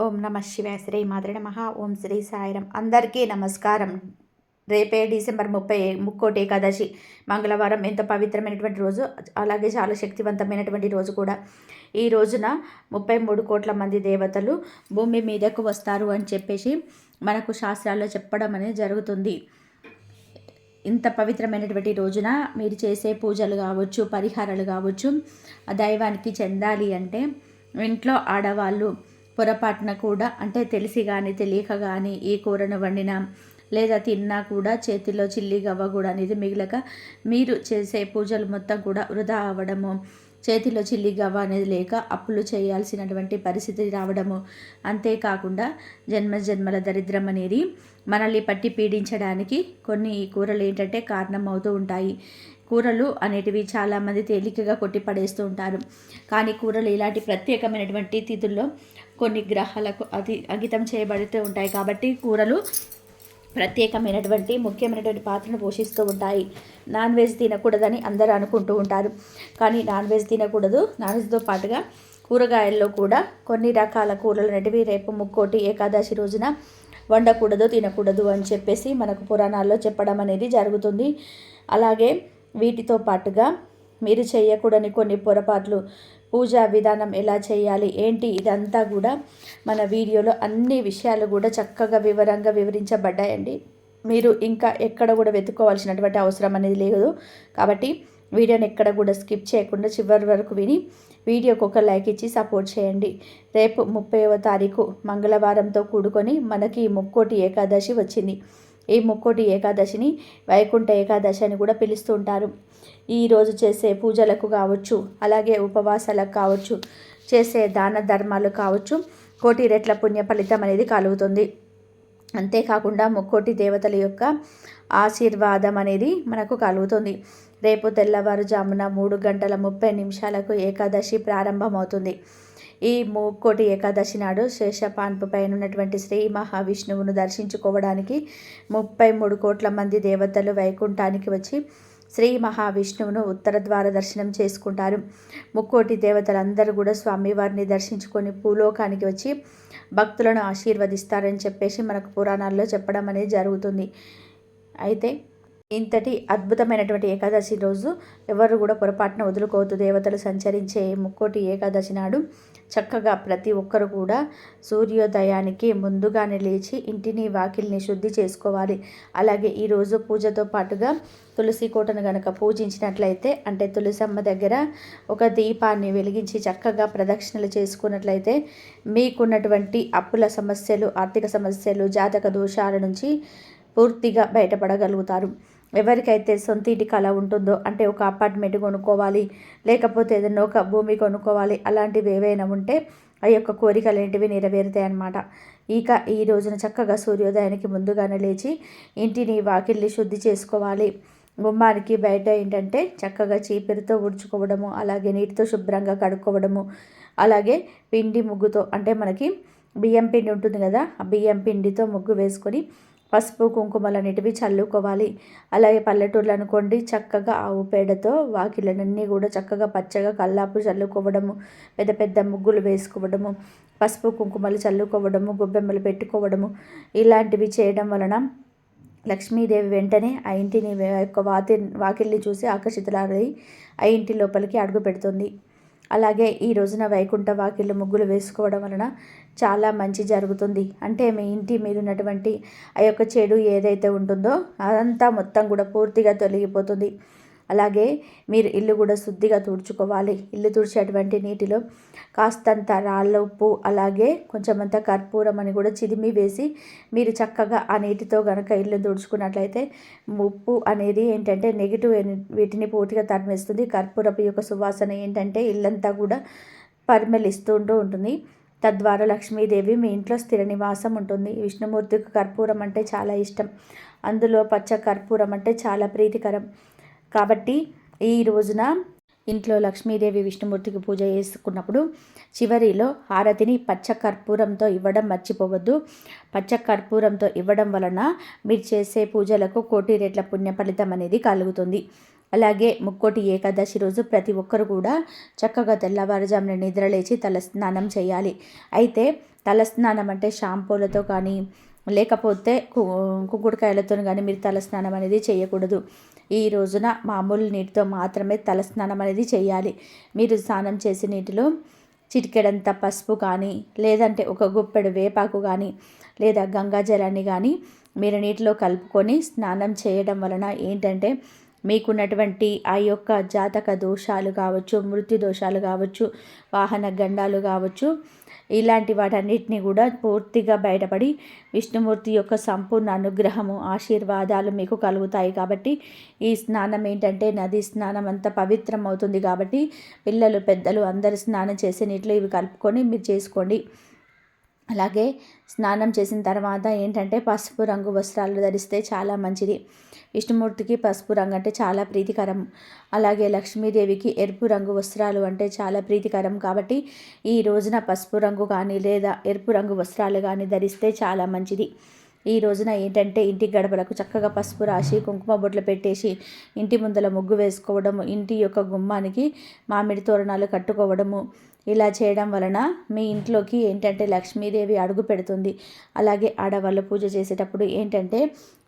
ఓం నమ శివాయ శ్రీ మాతృ నమః. ఓం శ్రీ సాయిరం. అందరికీ నమస్కారం. రేపే డిసెంబర్ 30 ముక్కోటి ఏకాదశి మంగళవారం. ఎంత పవిత్రమైనటువంటి రోజు, అలాగే చాలా శక్తివంతమైనటువంటి రోజు కూడా. ఈ రోజున 33 కోట్ల మంది దేవతలు భూమి మీదకు వస్తారు అని చెప్పేసి మనకు శాస్త్రాల్లో చెప్పడం అనేది జరుగుతుంది. ఇంత పవిత్రమైనటువంటి రోజున మీరు చేసే పూజలు కావచ్చు, పరిహారాలు కావచ్చు, ఆ దైవానికి చెందాలి అంటే ఇంట్లో ఆడవాళ్ళు పొరపాటున కూడా, అంటే తెలిసి కానీ తెలియక కానీ ఈ కూరను వండినా లేదా తిన్నా కూడా చేతిలో చిల్లి గవ్వ కూడా అనేది మిగలక మీరు చేసే పూజలు మొత్తం కూడా వృధా అవ్వడము, చేతిలో చిల్లి గవ్వ అనేది లేక అప్పులు చేయాల్సినటువంటి పరిస్థితి రావడము, అంతేకాకుండా జన్మజన్మల దరిద్రం అనేది మనల్ని పట్టి పీడించడానికి కొన్ని ఈ కూరలు ఏంటంటే కారణం అవుతూ ఉంటాయి. కూరలు అనేటివి చాలామంది తేలికగా కొట్టి పడేస్తూ ఉంటారు. కానీ కూరలు ఇలాంటి ప్రత్యేకమైనటువంటి తిథుల్లో కొన్ని గ్రహాలకు అంకితం చేయబడుతూ ఉంటాయి. కాబట్టి కూరలు ప్రత్యేకమైనటువంటి ముఖ్యమైనటువంటి పాత్రను పోషిస్తూ ఉంటాయి. నాన్ వెజ్ తినకూడదని అందరూ అనుకుంటూ ఉంటారు. కానీ నాన్ వెజ్ తినకూడదు. నాన్ వెజ్తో పాటుగా కూరగాయల్లో కూడా కొన్ని రకాల కూరలు అనేటివి రేపు ముక్కోటి ఏకాదశి రోజున వండకూడదు, తినకూడదు అని చెప్పేసి మనకు పురాణాల్లో చెప్పడం అనేది జరుగుతుంది. అలాగే వీటితో పాటుగా మీరు చేయకూడని కొన్ని పొరపాట్లు, పూజా విధానం ఎలా చేయాలి ఏంటి, ఇదంతా కూడా మన వీడియోలో అన్ని విషయాలు కూడా చక్కగా వివరంగా వివరించబడ్డాయండి. మీరు ఇంకా ఎక్కడ కూడా వెతుక్కోవాల్సినటువంటి అవసరం అనేది లేదు. కాబట్టి వీడియోని ఎక్కడ కూడా స్కిప్ చేయకుండా చివరి వరకు విని వీడియోకి ఒక లైక్ ఇచ్చి సపోర్ట్ చేయండి. రేపు 30వ తారీఖు మంగళవారంతో కూడుకొని మనకి ముక్కోటి ఏకాదశి వచ్చింది. ఈ ముక్కోటి ఏకాదశిని వైకుంఠ ఏకాదశి అని కూడా పిలుస్తూ ఉంటారు. ఈరోజు చేసే పూజలకు కావచ్చు, అలాగే ఉపవాసాలకు కావచ్చు, చేసే దాన ధర్మాలు కావచ్చు, కోటి రెట్ల పుణ్య ఫలితం అనేది కలుగుతుంది. అంతేకాకుండా ముక్కోటి దేవతల యొక్క ఆశీర్వాదం అనేది మనకు కలుగుతుంది. రేపు తెల్లవారుజామున 3:30 ఏకాదశి ప్రారంభమవుతుంది. ఈ ముక్కోటి ఏకాదశి నాడు శేషపాన్పు పైన ఉన్నటువంటి శ్రీ మహావిష్ణువును దర్శించుకోవడానికి 33 కోట్ల మంది దేవతలు వైకుంఠానికి వచ్చి శ్రీ మహావిష్ణువును ఉత్తర ద్వార దర్శనం చేసుకుంటారు. ముక్కోటి దేవతలందరూ కూడా స్వామివారిని దర్శించుకొని భూలోకానికి వచ్చి భక్తులను ఆశీర్వదిస్తారని చెప్పేసి మనకు పురాణాల్లో చెప్పడం అనేది జరుగుతుంది. అయితే ఇంతటి అద్భుతమైనటువంటి ఏకాదశి రోజు ఎవరు కూడా పొరపాటున వదులుకోవద్దు. దేవతలు సంచరించే ముక్కోటి ఏకాదశి నాడు చక్కగా ప్రతి ఒక్కరు కూడా సూర్యోదయానికి ముందుగానే లేచి ఇంటిని వాకిల్ని శుద్ధి చేసుకోవాలి. అలాగే ఈరోజు పూజతో పాటుగా తులసి కోటను గనక పూజించినట్లయితే, అంటే తులసమ్మ దగ్గర ఒక దీపాన్ని వెలిగించి చక్కగా ప్రదక్షిణలు చేసుకున్నట్లయితే మీకున్నటువంటి అప్పుల సమస్యలు, ఆర్థిక సమస్యలు, జాతక దోషాల నుంచి పూర్తిగా బయటపడగలుగుతారు. ఎవరికైతే సొంత ఇంటి కళ ఉంటుందో, అంటే ఒక అపార్ట్మెంట్ కొనుక్కోవాలి, లేకపోతే ఏదైనా ఒక భూమి కొనుక్కోవాలి, అలాంటివి ఏవైనా ఉంటే ఆ యొక్క కోరికలు ఏంటివి నెరవేరుతాయి అన్నమాట. ఇక ఈ రోజున చక్కగా సూర్యోదయానికి ముందుగానే లేచి ఇంటిని వాకిల్ని శుద్ధి చేసుకోవాలి. గుమ్మానికి బయట ఏంటంటే చక్కగా చీపురుతో ఊడ్చుకోవడము, అలాగే నీటితో శుభ్రంగా కడుక్కోవడము, అలాగే పిండి ముగ్గుతో, అంటే మనకి బియ్యం పిండి ఉంటుంది కదా, ఆ బియ్యం పిండితో ముగ్గు వేసుకొని పసుపు కుంకుమలు అనేటివి చల్లుకోవాలి. అలాగే పల్లెటూర్లు అనుకోండి, చక్కగా ఆవు పేడతో వాకిళ్ళనన్నీ కూడా చక్కగా పచ్చగా కల్లాపు చల్లుకోవడము, పెద్ద పెద్ద ముగ్గులు వేసుకోవడము, పసుపు కుంకుమలు చల్లుకోవడము, గొబ్బెమ్మలు పెట్టుకోవడము, ఇలాంటివి చేయడం వలన లక్ష్మీదేవి వెంటనే ఆ ఇంటిని యొక్క వాకిల్ని చూసి ఆకర్షితులై ఆ ఇంటి లోపలికి అడుగు పెడుతుంది. అలాగే ఈ రోజున వైకుంఠ వాకిళ్ళు ముగ్గులు వేసుకోవడం వలన చాలా మంచి జరుగుతుంది. అంటే మీ ఇంటి మీద ఉన్నటువంటి ఆ యొక్క చెడు ఏదైతే ఉంటుందో అదంతా మొత్తం కూడా పూర్తిగా తొలగిపోతుంది. అలాగే మీరు ఇల్లు కూడా శుద్ధిగా తుడుచుకోవాలి. ఇల్లు తుడిచేటువంటి నీటిలో కాస్తంత రాళ్ళ ఉప్పు, అలాగే కొంచెమంత కర్పూరం అని కూడా చిదిమి వేసి మీరు చక్కగా ఆ నీటితో కనుక ఇల్లు తుడుచుకున్నట్లయితే ఉప్పు అనేది ఏంటంటే నెగిటివ్ వీటిని పూర్తిగా తరిమేస్తుంది. కర్పూరపు యొక్క సువాసన ఏంటంటే ఇల్లంతా కూడా పరిమళిస్తూ ఉంటుంది. తద్వారా లక్ష్మీదేవి మీ ఇంట్లో స్థిర నివాసం ఉంటుంది. విష్ణుమూర్తికి కర్పూరం అంటే చాలా ఇష్టం. అందులో పచ్చ కర్పూరం అంటే చాలా ప్రీతికరం. కాబట్టి ఈ రోజున ఇంట్లో లక్ష్మీదేవి విష్ణుమూర్తికి పూజ చేసుకున్నప్పుడు చివరిలో హారతిని పచ్చ కర్పూరంతో ఇవ్వడం మర్చిపోవద్దు. పచ్చ కర్పూరంతో ఇవ్వడం వలన మీరు చేసే పూజలకు కోటి రెట్ల పుణ్య ఫలితం అనేది కలుగుతుంది. అలాగే ముక్కోటి ఏకాదశి రోజు ప్రతి ఒక్కరు కూడా చక్కగా తెల్లవారుజామున నిద్రలేచి తల స్నానం చేయాలి. అయితే తలస్నానం అంటే షాంపూలతో కానీ లేకపోతే కుంకుడుకాయలతో కానీ మీరు తలస్నానం అనేది చేయకూడదు. ఈ రోజున మామూలు నీటితో మాత్రమే తలస్నానం అనేది చేయాలి. మీరు స్నానం చేసే నీటిలో చిటికెడంత పసుపు కానీ లేదంటే ఒక గుప్పెడు వేపాకు కానీ లేదా గంగాజలాన్ని కానీ మీరు నీటిలో కలుపుకొని స్నానం చేయడం వలన ఏంటంటే మీకున్నటువంటి ఆ యొక్క జాతక దోషాలు కావచ్చు, మృత్యు దోషాలు కావచ్చు, వాహన గండాలు కావచ్చు, ఇలాంటి వాటన్నిటిని కూడా పూర్తిగా బయటపడి విష్ణుమూర్తి యొక్క సంపూర్ణ అనుగ్రహము ఆశీర్వాదాలు మీకు కలుగుతాయి. కాబట్టి ఈ స్నానం ఏంటంటే నది స్నానం అంత పవిత్రం అవుతుంది. కాబట్టి పిల్లలు పెద్దలు అందరూ స్నానం చేసే నీటిలో ఇవి కలుపుకొని మీరు చేసుకోండి. అలాగే స్నానం చేసిన తర్వాత ఏంటంటే పసుపు రంగు వస్త్రాలు ధరిస్తే చాలా మంచిది. విష్ణుమూర్తికి పసుపు రంగు అంటే చాలా ప్రీతికరం. అలాగే లక్ష్మీదేవికి ఎరుపు రంగు వస్త్రాలు అంటే చాలా ప్రీతికరం. కాబట్టి ఈ రోజున పసుపు రంగు కానీ లేదా ఎరుపు రంగు వస్త్రాలు కానీ ధరిస్తే చాలా మంచిది. ఈ రోజున ఏంటంటే ఇంటి గడపలకు చక్కగా పసుపు రాసి కుంకుమ బొట్లు పెట్టేసి ఇంటి ముందల ముగ్గు వేసుకోవడము, ఇంటి యొక్క గుమ్మానికి మామిడి తోరణాలు కట్టుకోవడము, ఇలా చేయడం వలన మీ ఇంట్లోకి ఏంటంటే లక్ష్మీదేవి అడుగు పెడుతుంది. అలాగే ఆడవాళ్ళు పూజ చేసేటప్పుడు ఏంటంటే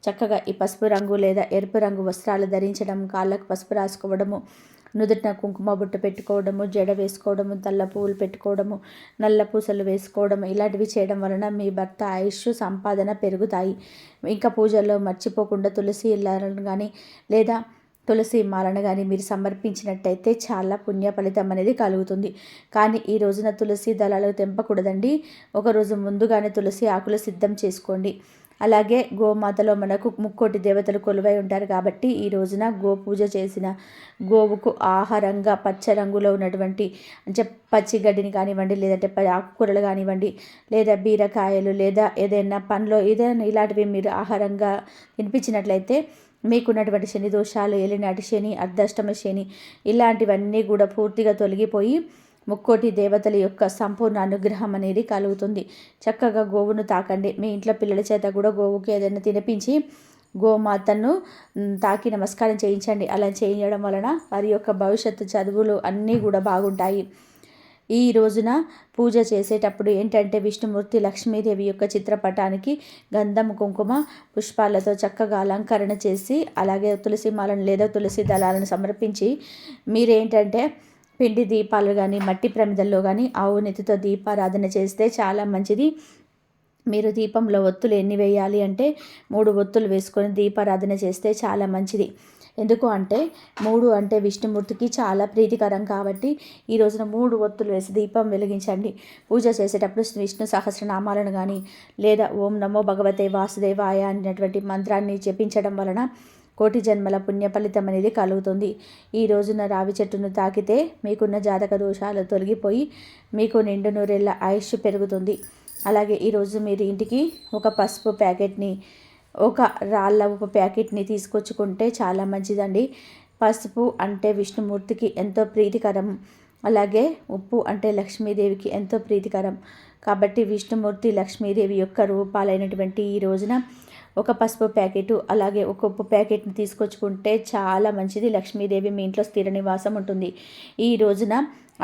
చక్కగా ఈ పసుపు రంగు లేదా ఎరుపు రంగు వస్త్రాలు ధరించడం, కాళ్ళకు పసుపు రాసుకోవడము, నుదుటిన కుంకుమ బొట్టు పెట్టుకోవడము, జడ వేసుకోవడము, తెల్ల పువ్వులు పెట్టుకోవడము, నల్ల పూసలు వేసుకోవడము, ఇలాంటివి చేయడం వలన మీ భర్త ఆయుష్ సంపాదన పెరుగుతాయి. ఇంకా పూజల్లో మర్చిపోకుండా తులసి ఇళ్ళను కానీ లేదా తులసి మాలను కానీ మీరు సమర్పించినట్టయితే చాలా పుణ్య ఫలితం అనేది కలుగుతుంది. కానీ ఈ రోజున తులసి దళాలు తెంపకూడదండి. ఒకరోజు ముందుగానే తులసి ఆకులు సిద్ధం చేసుకోండి. అలాగే గోమాతలో మనకు ముక్కోటి దేవతలు కొలువై ఉంటారు. కాబట్టి ఈ రోజున గో పూజ చేసిన గోవుకు ఆహారంగా పచ్చ రంగులో ఉన్నటువంటి అంటే పచ్చి గడ్డిని కానివ్వండి, లేదంటే ఆకుకూరలు కానివ్వండి, లేదా బీరకాయలు లేదా ఏదైనా పండ్లు ఏదైనా ఇలాంటివి మీరు ఆహారంగా తినిపించినట్లయితే మీకున్నటువంటి శని దోషాలు, ఏలినాటి శని, అర్ధాష్టమ శని ఇలాంటివన్నీ కూడా పూర్తిగా తొలగిపోయి ముక్కోటి దేవతల యొక్క సంపూర్ణ అనుగ్రహం అనేది కలుగుతుంది. చక్కగా గోవును తాకండి. మీ ఇంట్లో పిల్లల చేత కూడా గోవుకి ఏదైనా తినిపించి గోమాతను తాకి నమస్కారం చేయించండి. అలా చేయడం వలన వారి యొక్క భవిష్యత్తు చదువులు అన్నీ కూడా బాగుంటాయి. ఈ రోజున పూజ చేసేటప్పుడు ఏంటంటే విష్ణుమూర్తి లక్ష్మీదేవి యొక్క చిత్రపటానికి గంధం, కుంకుమ, పుష్పాలతో చక్కగా అలంకరణ చేసి అలాగే తులసి మాలను లేదా తులసి దళాలను సమర్పించి మీరేంటంటే పిండి దీపాలు కానీ మట్టి ప్రమిదల్లో కానీ ఆవు నెత్తితో దీపారాధన చేస్తే చాలా మంచిది. మీరు దీపంలో ఒత్తులు ఎన్ని వేయాలి అంటే 3 ఒత్తులు వేసుకొని దీపారాధన చేస్తే చాలా మంచిది. ఎందుకు అంటే 3 అంటే విష్ణుమూర్తికి చాలా ప్రీతికరం. కాబట్టి ఈ రోజున 3 ఒత్తులు వేసి దీపం వెలిగించండి. పూజ చేసేటప్పుడు విష్ణు సహస్రనామాలను కానీ లేదా ఓం నమో భగవతే వాసుదేవాయ అనేటువంటి మంత్రాన్ని జపించడం వలన కోటి జన్మల పుణ్య ఫలితం అనేది కలుగుతుంది. ఈ రోజున రావి చెట్టును తాకితే మీకున్న జాతక దోషాలు తొలగిపోయి మీకు నిండు నూరేళ్ల ఆయుష్ పెరుగుతుంది. అలాగే ఈరోజు మీరు ఇంటికి ఒక పసుపు ప్యాకెట్ని, ఒక రాళ్ళ ఉప్పు ప్యాకెట్ని తీసుకొచ్చుకుంటే చాలా మంచిదండి. పసుపు అంటే విష్ణుమూర్తికి ఎంతో ప్రీతికరం. అలాగే ఉప్పు అంటే లక్ష్మీదేవికి ఎంతో ప్రీతికరం. కాబట్టి విష్ణుమూర్తి లక్ష్మీదేవి యొక్క రూపాలైనటువంటి ఈ రోజున ఒక పసుపు ప్యాకెటు అలాగే ఒక ఉప్పు ప్యాకెట్ని తీసుకొచ్చుకుంటే చాలా మంచిది. లక్ష్మీదేవి మీ ఇంట్లో స్థిర నివాసం ఉంటుంది. ఈ రోజున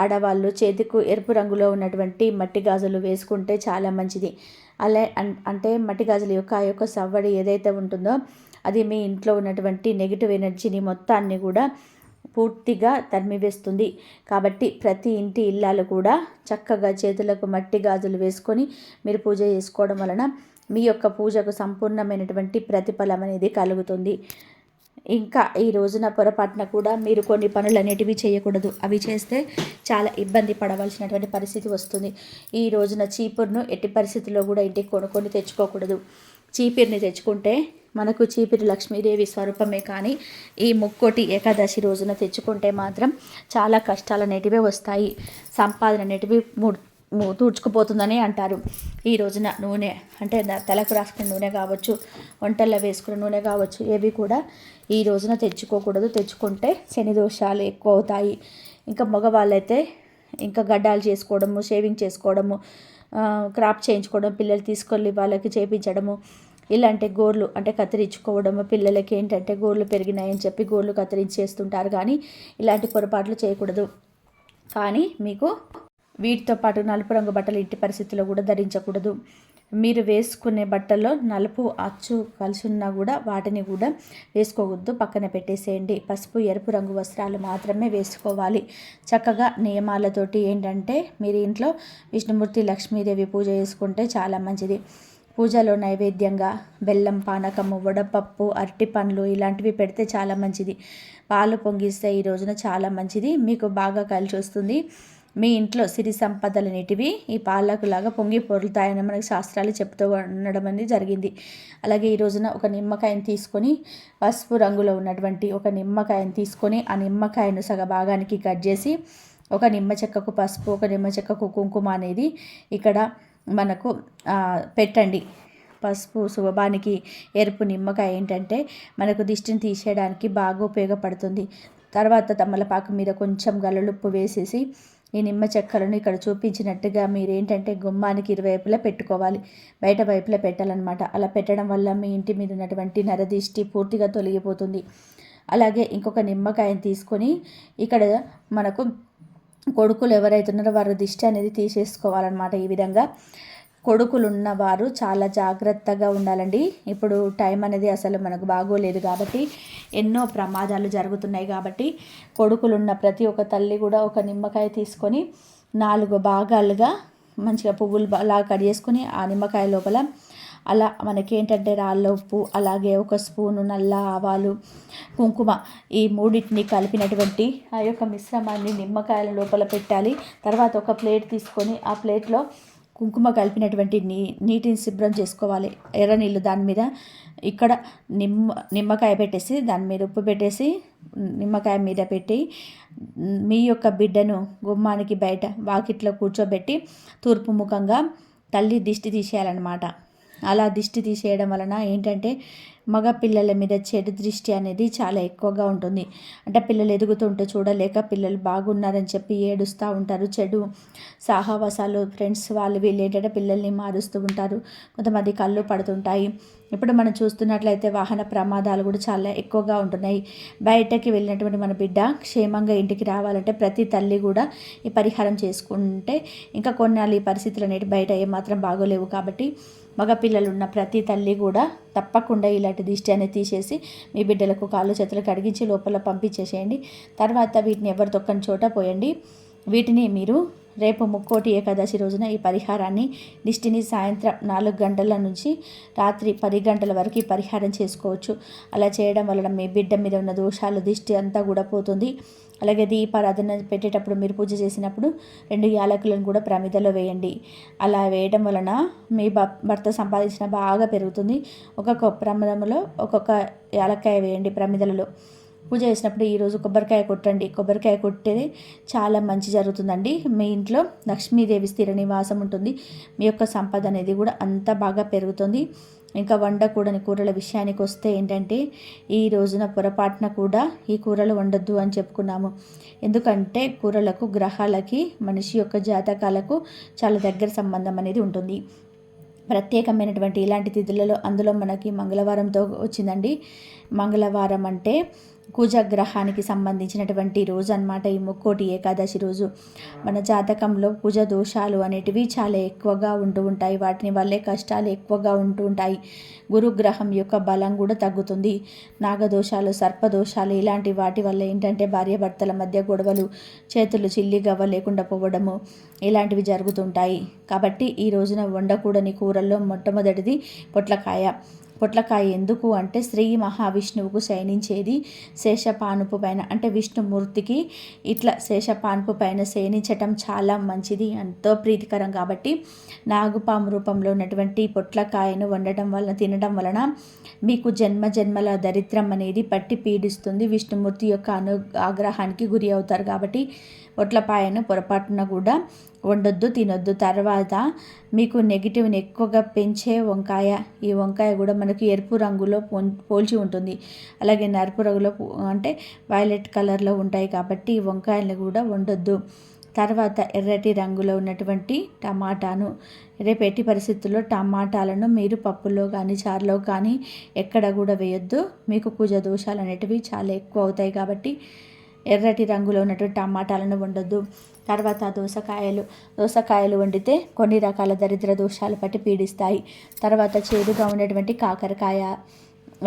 ఆడవాళ్ళు చేతికు ఎరుపు రంగులో ఉన్నటువంటి మట్టి గాజులు వేసుకుంటే చాలా మంచిది. అలా అంటే మట్టి గాజుల యొక్క ఆ యొక్క సవ్వడి ఏదైతే ఉంటుందో అది మీ ఇంట్లో ఉన్నటువంటి నెగిటివ్ ఎనర్జీని మొత్తాన్ని కూడా పూర్తిగా తరిమివేస్తుంది. కాబట్టి ప్రతి ఇంటి ఇల్లాలు కూడా చక్కగా చేతులకు మట్టి గాజులు వేసుకొని మీరు పూజ చేసుకోవడం వలన మీ యొక్క పూజకు సంపూర్ణమైనటువంటి ప్రతిఫలం అనేది కలుగుతుంది. ఇంకా ఈ రోజున పొరపాటున కూడా మీరు కొన్ని పనులు అనేటివి చేయకూడదు. అవి చేస్తే చాలా ఇబ్బంది పడవలసినటువంటి పరిస్థితి వస్తుంది. ఈ రోజున చీపురును ఎట్టి పరిస్థితుల్లో కూడా ఇంటికి కొనుక్కొని తెచ్చుకోకూడదు. చీపిరిని తెచ్చుకుంటే మనకు చీపిరి లక్ష్మీదేవి స్వరూపమే. కానీ ఈ ముక్కోటి ఏకాదశి రోజున తెచ్చుకుంటే మాత్రం చాలా కష్టాలు అనేటివి వస్తాయి. సంపాదన అనేటివి తూడ్చుకుపోతుందని అంటారు. ఈ రోజున నూనె అంటే తలకు రాసుకున్న నూనె కావచ్చు, వంటల్లో వేసుకున్న నూనె కావచ్చు, ఏవి కూడా ఈ రోజున తెచ్చుకోకూడదు. తెచ్చుకుంటే శని దోషాలు ఎక్కువ అవుతాయి. ఇంకా మగవాళ్ళైతే ఇంకా గడ్డాలు చేసుకోవడము, షేవింగ్ చేసుకోవడము, క్రాప్ చేయించుకోవడం, పిల్లలు తీసుకెళ్ళి వాళ్ళకి చేయించడము, ఇలాంటి గోర్లు అంటే కత్తిరించుకోవడము, పిల్లలకి ఏంటంటే గోర్లు పెరిగినాయని చెప్పి గోర్లు కత్తిరించేస్తుంటారు. కానీ ఇలాంటి పొరపాట్లు చేయకూడదు. కానీ మీకు వీటితో పాటు నలుపు రంగు బట్టలు ఇంటి పరిస్థితుల్లో కూడా ధరించకూడదు. మీరు వేసుకునే బట్టల్లో నలుపు అచ్చు కలిసి ఉన్నా కూడా వాటిని కూడా వేసుకోవద్దు, పక్కన పెట్టేసేయండి. పసుపు ఎరుపు రంగు వస్త్రాలు మాత్రమే వేసుకోవాలి. చక్కగా నియమాలతోటి ఏంటంటే మీరు ఇంట్లో విష్ణుమూర్తి లక్ష్మీదేవి పూజ చేసుకుంటే చాలా మంచిది. పూజలో నైవేద్యంగా బెల్లం పానకము, వడపప్పు, అరటి పండ్లు ఇలాంటివి పెడితే చాలా మంచిది. పాలు పొంగిస్తే ఈ రోజున చాలా మంచిది, మీకు బాగా కలిసి వస్తుంది. మీ ఇంట్లో సిరి సంపదలనేటివి ఈ పాలకులాగా పొంగి పొరులుతాయని మనకి శాస్త్రాలు చెప్తూ ఉండడం అనేది జరిగింది. అలాగే ఈ రోజున ఒక నిమ్మకాయను తీసుకొని, పసుపు రంగులో ఉన్నటువంటి ఒక నిమ్మకాయను తీసుకొని ఆ నిమ్మకాయను సగ భాగానికి కట్ చేసి ఒక నిమ్మ చెక్కకు పసుపు, ఒక నిమ్మ చెక్కకు కుంకుమ అనేది ఇక్కడ మనకు పెట్టండి. పసుపు శుభానికి, ఎరుపు నిమ్మకాయ ఏంటంటే మనకు దిష్టిని తీసేయడానికి బాగా ఉపయోగపడుతుంది. తర్వాత తమలపాకు మీద కొంచెం గల్లుప్పు వేసేసి ఈ నిమ్మ చెక్కలను ఇక్కడ చూపించినట్టుగా మీరేంటంటే గుమ్మానికి ఇరువైపులా పెట్టుకోవాలి, బయట వైపులా పెట్టాలన్నమాట. అలా పెట్టడం వల్ల మీ ఇంటి మీద ఉన్నటువంటి నరదిష్టి పూర్తిగా తొలగిపోతుంది. అలాగే ఇంకొక నిమ్మకాయని తీసుకొని ఇక్కడ మనకు కొడుకులు ఎవరైతే ఉన్నారో వారి దిష్టి అనేది తీసేసుకోవాలన్నమాట. ఈ విధంగా కొడుకులు ఉన్నవారు చాలా జాగ్రత్తగా ఉండాలండి. ఇప్పుడు టైం అనేది అసలు మనకు బాగోలేదు కాబట్టి ఎన్నో ప్రమాదాలు జరుగుతున్నాయి కాబట్టి కొడుకులున్న ప్రతి ఒక్క తల్లి కూడా ఒక నిమ్మకాయ తీసుకొని 4 భాగాలుగా మంచిగా పువ్వులు లాగా కట్ చేసుకొని ఆ నిమ్మకాయ లోపల అలా మనకేంటంటే రాళ్ళ ఉప్పు, అలాగే ఒక స్పూను నల్ల ఆవాలు, కుంకుమ ఈ మూడింటిని కలిపినటువంటి ఆ యొక్క మిశ్రమాన్ని నిమ్మకాయల లోపల పెట్టాలి. తర్వాత ఒక ప్లేట్ తీసుకొని ఆ ప్లేట్లో కుంకుమ కలిపినటువంటి నీటిని శుభ్రం చేసుకోవాలి. ఎర్ర నీళ్ళు దాని మీద ఇక్కడ నిమ్మకాయ పెట్టేసి దాని మీద ఉప్పు పెట్టేసి నిమ్మకాయ మీద పెట్టి మీ యొక్క బిడ్డను గుమ్మానికి బయట వాకిట్లో కూర్చోబెట్టి తూర్పు ముఖంగా తల్లి దిష్టి తీసేయాలన్నమాట. అలా దిష్టి తీసేయడం వలన ఏంటంటే మగ పిల్లల మీద చెడు దృష్టి అనేది చాలా ఎక్కువగా ఉంటుంది. అంటే పిల్లలు ఎదుగుతుంటే చూడలేక పిల్లలు బాగున్నారని చెప్పి ఏడుస్తూ ఉంటారు. చెడు సాహవాసాలు ఫ్రెండ్స్ వాళ్ళు వీళ్ళు ఏంటంటే పిల్లల్ని మారుస్తూ ఉంటారు. కొంతమంది కళ్ళు పడుతుంటాయి. ఇప్పుడు మనం చూస్తున్నట్లయితే వాహన ప్రమాదాలు కూడా చాలా ఎక్కువగా ఉంటున్నాయి. బయటకి వెళ్ళినటువంటి మన బిడ్డ క్షేమంగా ఇంటికి రావాలంటే ప్రతి తల్లి కూడా ఈ పరిహారం చేసుకుంటే ఇంకా కొన్నాళ్ళు ఈ పరిస్థితులు అనేవి బయట ఏమాత్రం బాగోలేవు. కాబట్టి మగపిల్లలు ఉన్న ప్రతి తల్లి కూడా తప్పకుండా ఇలాంటి దిష్టి అనేది తీసేసి మీ బిడ్డలకు కాళ్ళు చేతులు కడిగించి లోపల పంపించేసేయండి. తర్వాత వీటిని ఎవరు తొక్కని చోట పోయండి. వీటిని మీరు రేపు ముక్కోటి ఏకాదశి రోజున ఈ పరిహారాన్ని దిష్టిని సాయంత్రం 4 గంటల నుంచి రాత్రి 10 గంటల వరకు ఈ పరిహారం చేసుకోవచ్చు. అలా చేయడం వలన మీ బిడ్డ మీద ఉన్న దోషాలు దిష్టి అంతా కూడా పోతుంది. అలాగే దీపారాధన పెట్టేటప్పుడు మీరు పూజ చేసినప్పుడు 2 యాలకులను కూడా ప్రమిదలో వేయండి. అలా వేయడం వలన మీ భర్త సంపాదించిన బాగా పెరుగుతుంది. ఒక్కొక్క ప్రమిదలో ఒక్కొక్క యాలక్కాయ వేయండి ప్రమిదలలో. పూజ చేసినప్పుడు ఈరోజు కొబ్బరికాయ కొట్టండి. కొబ్బరికాయ కొట్టేది చాలా మంచి జరుగుతుందండి. మీ ఇంట్లో లక్ష్మీదేవి స్థిర నివాసం ఉంటుంది. మీ యొక్క సంపద అనేది కూడా అంత బాగా పెరుగుతుంది. ఇంకా వండకూడని కూరల విషయానికి వస్తే ఏంటంటే ఈ రోజున పొరపాటున కూడా ఈ కూరలు వండొద్దు అని చెప్పుకున్నాము. ఎందుకంటే కూరలకు గ్రహాలకి మనిషి యొక్క జాతకాలకు చాలా దగ్గర సంబంధం అనేది ఉంటుంది. ప్రత్యేకమైనటువంటి ఇలాంటి తిథులలో అందులో మనకి మంగళవారంతో వచ్చిందండి. మంగళవారం అంటే కుజగ్రహానికి సంబంధించినటువంటి రోజు అన్నమాట. ఈ ముక్కోటి ఏకాదశి రోజు మన జాతకంలో కుజ దోషాలు అనేటివి చాలా ఎక్కువగా ఉంటూ ఉంటాయి. వాటిని వల్లే కష్టాలు ఎక్కువగా ఉంటూ ఉంటాయి. గురుగ్రహం యొక్క బలం కూడా తగ్గుతుంది. నాగదోషాలు, సర్పదోషాలు ఇలాంటి వాటి వల్ల ఏంటంటే భార్యాభర్తల మధ్య గొడవలు, చేతులు చిల్లి గవ్వ లేకుండా పోవడము ఇలాంటివి జరుగుతుంటాయి. కాబట్టి ఈ రోజున వండకూడని కూరల్లో మొట్టమొదటిది పొట్లకాయ. పొట్లకాయ ఎందుకు అంటే శ్రీ మహావిష్ణువుకు శయనించేది శేషపానుపు పైన, అంటే విష్ణుమూర్తికి ఇట్లా శేషపానుపు పైన శయనించటం చాలా మంచిది, ఎంతో ప్రీతికరం. కాబట్టి నాగుపాము రూపంలో ఉన్నటువంటి పొట్లకాయను వండటం వలన తినడం వలన మీకు జన్మ జన్మల దరిద్రం అనేది పట్టి పీడిస్తుంది. విష్ణుమూర్తి యొక్క ఆగ్రహానికి గురి అవుతారు. కాబట్టి పొట్లపాయను పొరపాటున కూడా వండొద్దు, తినొద్దు. తర్వాత మీకు నెగిటివ్ని ఎక్కువగా పెంచే వంకాయ. ఈ వంకాయ కూడా మనకి ఎరుపు రంగులో పోల్చి ఉంటుంది. అలాగే నలుపు రంగులో అంటే వైలెట్ కలర్లో ఉంటాయి. కాబట్టి ఈ వంకాయలను కూడా వండొద్దు. తర్వాత ఎర్రటి రంగులో ఉన్నటువంటి టమాటాను, రేపు ఎట్టి పరిస్థితుల్లో టమాటాలను మీరు పప్పులో కానీ చారులో కానీ ఎక్కడ కూడా వేయొద్దు. మీకు కుజ దోషాలు అనేటివి చాలా ఎక్కువ అవుతాయి. కాబట్టి ఎర్రటి రంగులో ఉన్నటువంటి టమాటాలను వండొద్దు. తర్వాత దోసకాయలు వండితే కొన్ని రకాల దరిద్ర దోషాలు పట్టి పీడిస్తాయి. తర్వాత చేదుగా ఉన్నటువంటి కాకరకాయ,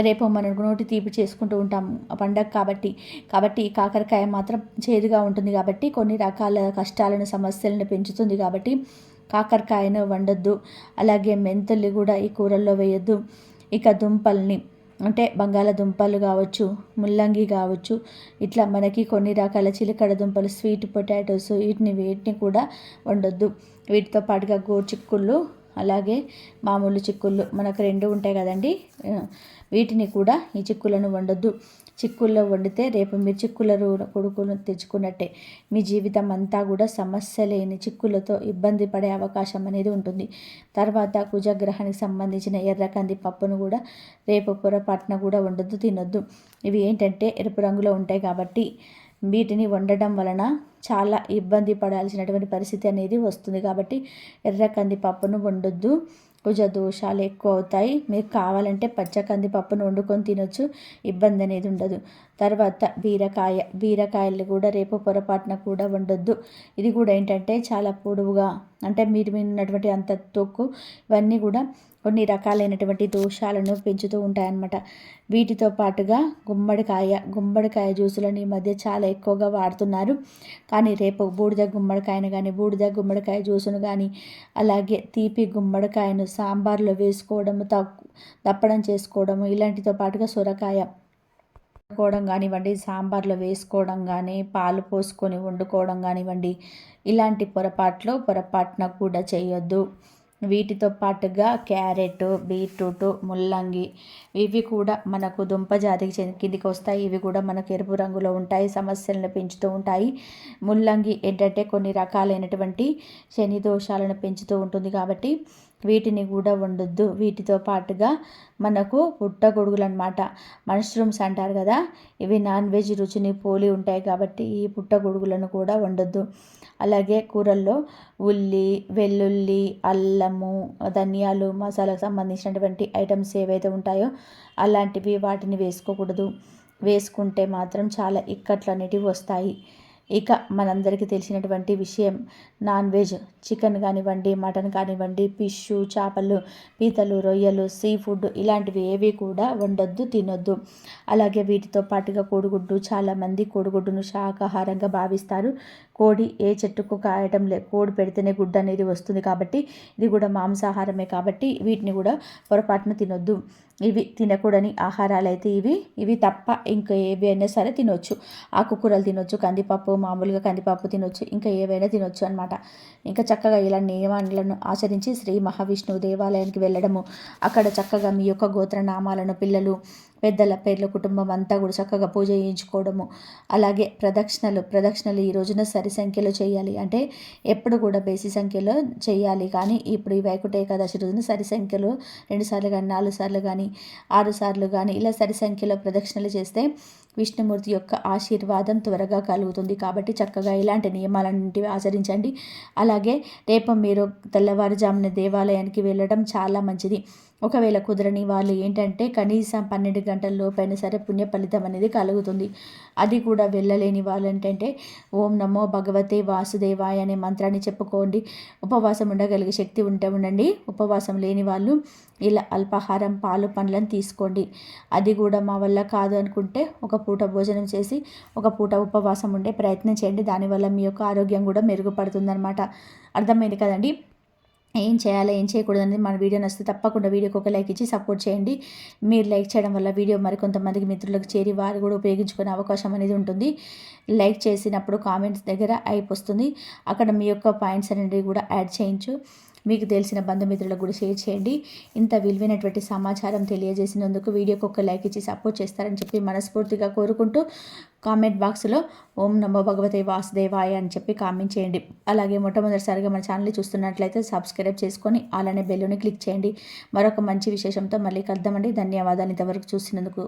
రేపు మనం నోటి తీపి చేసుకుంటూ ఉంటాం పండగ కాబట్టి ఈ కాకరకాయ మాత్రం చేదుగా ఉంటుంది కాబట్టి కొన్ని రకాల కష్టాలను సమస్యలను పెంచుతుంది కాబట్టి కాకరకాయను వండొద్దు. అలాగే మెంతుల్ని కూడా ఈ కూరల్లో వేయొద్దు. ఇక దుంపల్ని అంటే బంగాళదుంపలు కావచ్చు, ముల్లంగి కావచ్చు, ఇట్లా మనకి కొన్ని రకాల చిలకడ దుంపలు, స్వీట్ పొటాటోస్, వీటిని కూడా వండొద్దు. వీటితో పాటుగా గోరు చిక్కుళ్ళు, అలాగే మామూలు చిక్కుళ్ళు మనకు 2 ఉంటాయి కదండి, వీటిని కూడా ఈ చిక్కులను వండొద్దు. చిక్కుల్లో వండితే రేపు మీరు చిక్కుల కొడుకును తెచ్చుకున్నట్టే. మీ జీవితం అంతా కూడా సమస్య లేని చిక్కులతో ఇబ్బంది పడే అవకాశం అనేది ఉంటుంది. తర్వాత కుజగ్రహానికి సంబంధించిన ఎర్ర కంది పప్పును కూడా రేపు పొరపాటున కూడా వండొద్దు, తినొద్దు. ఇవి ఏంటంటే ఎరుపు రంగులో ఉంటాయి కాబట్టి వీటిని వండడం వలన చాలా ఇబ్బంది పడాల్సినటువంటి పరిస్థితి అనేది వస్తుంది. కాబట్టి ఎర్ర కంది పప్పును వండొద్దు. కుజ దోషాలు ఎక్కువ అవుతాయి. మీకు కావాలంటే పచ్చ కంది పప్పును వండుకొని తినొచ్చు, ఇబ్బంది అనేది ఉండదు. తర్వాత బీరకాయలు కూడా రేపు పొరపాటున కూడా వండొద్దు. ఇది కూడా ఏంటంటే చాలా పొడవుగా, అంటే మీరు విన్నటువంటి అంత తొక్కు, ఇవన్నీ కూడా కొన్ని రకాలైనటువంటి దోషాలను పెంచుతూ ఉంటాయన్నమాట. వీటితో పాటుగా గుమ్మడికాయ జ్యూసులను ఈ మధ్య చాలా ఎక్కువగా వాడుతున్నారు. కానీ రేపు బూడిద గుమ్మడికాయను కానీ, బూడిద గుమ్మడికాయ జ్యూసును కానీ, అలాగే తీపి గుమ్మడికాయను సాంబార్లో వేసుకోవడము, దప్పడం చేసుకోవడము, ఇలాంటితో పాటుగా సొరకాయ వండుకోవడం కానివ్వండి, సాంబార్లో వేసుకోవడం కానీ, పాలు పోసుకొని వండుకోవడం కానివ్వండి, ఇలాంటి పొరపాటున కూడా చేయొద్దు. వీటితో పాటుగా క్యారెట్, బీట్రూట్, ముల్లంగి, ఇవి కూడా మనకు దుంప జాతికి కిందికి వస్తాయి. ఇవి కూడా మనకు ఎరుపు రంగులో ఉంటాయి, సమస్యలను పెంచుతూ ఉంటాయి. ముల్లంగి ఏంటంటే కొన్ని రకాలైనటువంటి శని దోషాలను పెంచుతూ ఉంటుంది కాబట్టి వీటిని కూడా వండొద్దు. వీటితో పాటుగా మనకు పుట్టగొడుగులు అనమాట, మష్రూమ్స్ అంటారు కదా, ఇవి నాన్ వెజ్ రుచిని పోలి ఉంటాయి కాబట్టి ఈ పుట్టగొడుగులను కూడా వండొద్దు. అలాగే కూరల్లో ఉల్లి, వెల్లుల్లి, అల్లము, ధనియాలు, మసాలాకు సంబంధించినటువంటి ఐటమ్స్ ఏవైతే ఉంటాయో అలాంటివి వాటిని వేసుకోకూడదు. వేసుకుంటే మాత్రం చాలా ఇక్కట్లు అనేటివి వస్తాయి. ఇక మనందరికీ తెలిసినటువంటి విషయం, నాన్ వెజ్ చికెన్ కానివ్వండి, మటన్ కానివ్వండి, ఫిష్, చేపలు, పీతలు, రొయ్యలు, సీ ఫుడ్ ఇలాంటివి ఏవి కూడా వండొద్దు, తినొద్దు. అలాగే వీటితో పాటుగా కోడిగుడ్డు, చాలామంది కోడిగుడ్డును శాకాహారంగా భావిస్తారు. కోడి ఏ చెట్టుకు కాయటం కోడి పెడితేనే గుడ్డు అనేది వస్తుంది కాబట్టి ఇది కూడా మాంసాహారమే కాబట్టి వీటిని కూడా పొరపాటున తినొద్దు. ఇవి తినకూడని ఆహారాలు అయితే ఇవి తప్ప ఇంకా ఏవి అయినా సరే తినొచ్చు. ఆకుకూరలు తినొచ్చు, మామూలుగా కందిపప్పు తినొచ్చు, ఇంకా ఏవైనా తినొచ్చు అనమాట. ఇంకా చక్కగా ఇలా నియమాలను ఆచరించి శ్రీ మహావిష్ణువు దేవాలయానికి వెళ్ళడము, అక్కడ చక్కగా మీ యొక్క గోత్రనామాలను పిల్లలు పెద్దల పేర్ల కుటుంబం అంతా కూడా చక్కగా పూజ చేయించుకోవడము. అలాగే ప్రదక్షిణలు ఈ రోజున సరి సంఖ్యలో చేయాలి. అంటే ఎప్పుడు కూడా బేసి సంఖ్యలో చేయాలి. కానీ ఇప్పుడు ఈ వైకుంఠ ఏకాదశి రోజున సరి సంఖ్యలో 2 సార్లు కానీ, 4 సార్లు కానీ, 6 సార్లు కానీ ఇలా సరి సంఖ్యలో ప్రదక్షిణలు చేస్తే విష్ణుమూర్తి యొక్క ఆశీర్వాదం త్వరగా కలుగుతుంది. కాబట్టి చక్కగా ఇలాంటి నియమాలన్నింటివి ఆచరించండి. అలాగే రేపు మీరు తెల్లవారుజామున దేవాలయానికి వెళ్ళడం చాలా మంచిది. ఒకవేళ కుదరని వాళ్ళు ఏంటంటే కనీసం 12 గంటల లోపైనా సరే పుణ్య ఫలితం అనేది కలుగుతుంది. అది కూడా వెళ్ళలేని వాళ్ళు ఏంటంటే ఓం నమో భగవతే వాసుదేవాయ అనే మంత్రాన్ని చెప్పుకోండి. ఉపవాసం ఉండగలిగే శక్తి ఉంటే ఉండండి. ఉపవాసం లేని వాళ్ళు ఇలా అల్పాహారం, పాలు, పండ్లను తీసుకోండి. అది కూడా మా వల్ల కాదు అనుకుంటే ఒక పూట భోజనం చేసి ఒక పూట ఉపవాసం ఉండే ప్రయత్నం చేయండి. దానివల్ల మీ యొక్క ఆరోగ్యం కూడా మెరుగుపడుతుందన్నమాట. అర్థమైంది కదండి. ఏం చేయాలో ఏం చేయకూడదు అనేది మన వీడియో నచ్చితే తప్పకుండా వీడియోకి ఒక లైక్ ఇచ్చి సపోర్ట్ చేయండి. మీరు లైక్ చేయడం వల్ల వీడియో మరికొంతమందికి మిత్రులకు చేరి వారు కూడా ఉపయోగించుకునే అవకాశం అనేది ఉంటుంది. లైక్ చేసినప్పుడు కామెంట్స్ దగ్గర ఐప్ వస్తుంది, అక్కడ మీ యొక్క పాయింట్స్ అనేవి కూడా యాడ్ చేయించు. మీకు తెలిసిన బంధుమిత్రులకు కూడా షేర్ చేయండి. ఇంత విలువైనటువంటి సమాచారం తెలియజేసినందుకు వీడియోకి ఒక లైక్ ఇచ్చి సపోర్ట్ చేస్తారని చెప్పి మనస్ఫూర్తిగా కోరుకుంటూ కామెంట్ బాక్స్లో ఓం నమో భగవతే వాసుదేవాయ అని చెప్పి కామెంట్ చేయండి. అలాగే మొట్టమొదటిసారిగా మన ఛానల్ని చూస్తున్నట్లయితే సబ్స్క్రైబ్ చేసుకొని అలానే బెల్లుని క్లిక్ చేయండి. మరొక మంచి విశేషంతో మళ్ళీ కలుద్దామండి. ధన్యవాదాలు ఇంతవరకు చూసినందుకు.